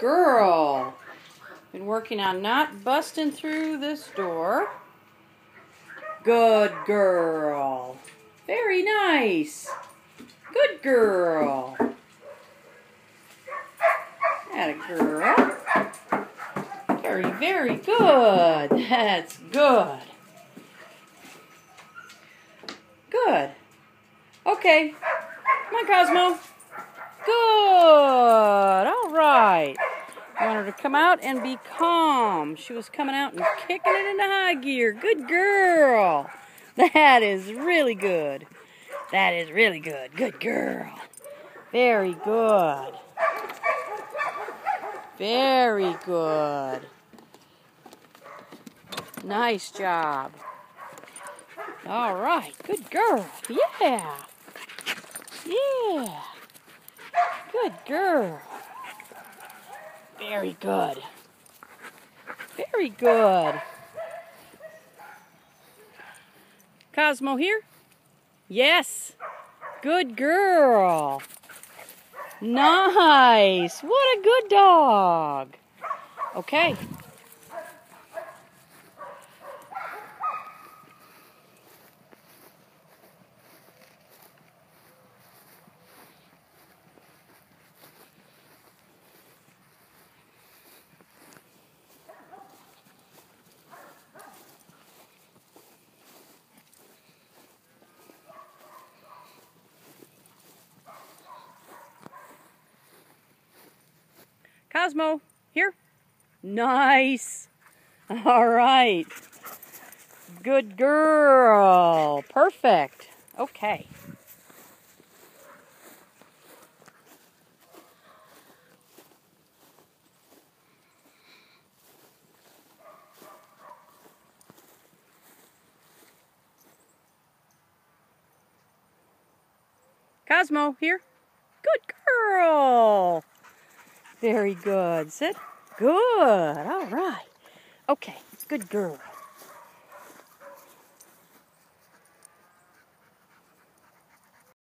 girl. Been working on not busting through this door. Good girl. Very nice. Good girl. Atta girl. Very, very good. That's good. Good. Okay. Come on, Cosmo. Good. All right. I want her to come out and be calm. She was coming out and kicking it into high gear. Good girl. That is really good. That is really good. Good girl. Very good. Very good. Nice job. All right. Good girl. Yeah. Yeah. Good girl. Very good. Very good. Cosmo here? Yes. Good girl. Nice. What a good dog. Okay. Cosmo, here. Nice. All right. Good girl. Perfect. Okay. Cosmo, here. Good girl. Very good. Sit. Good. All right. Okay. Good girl.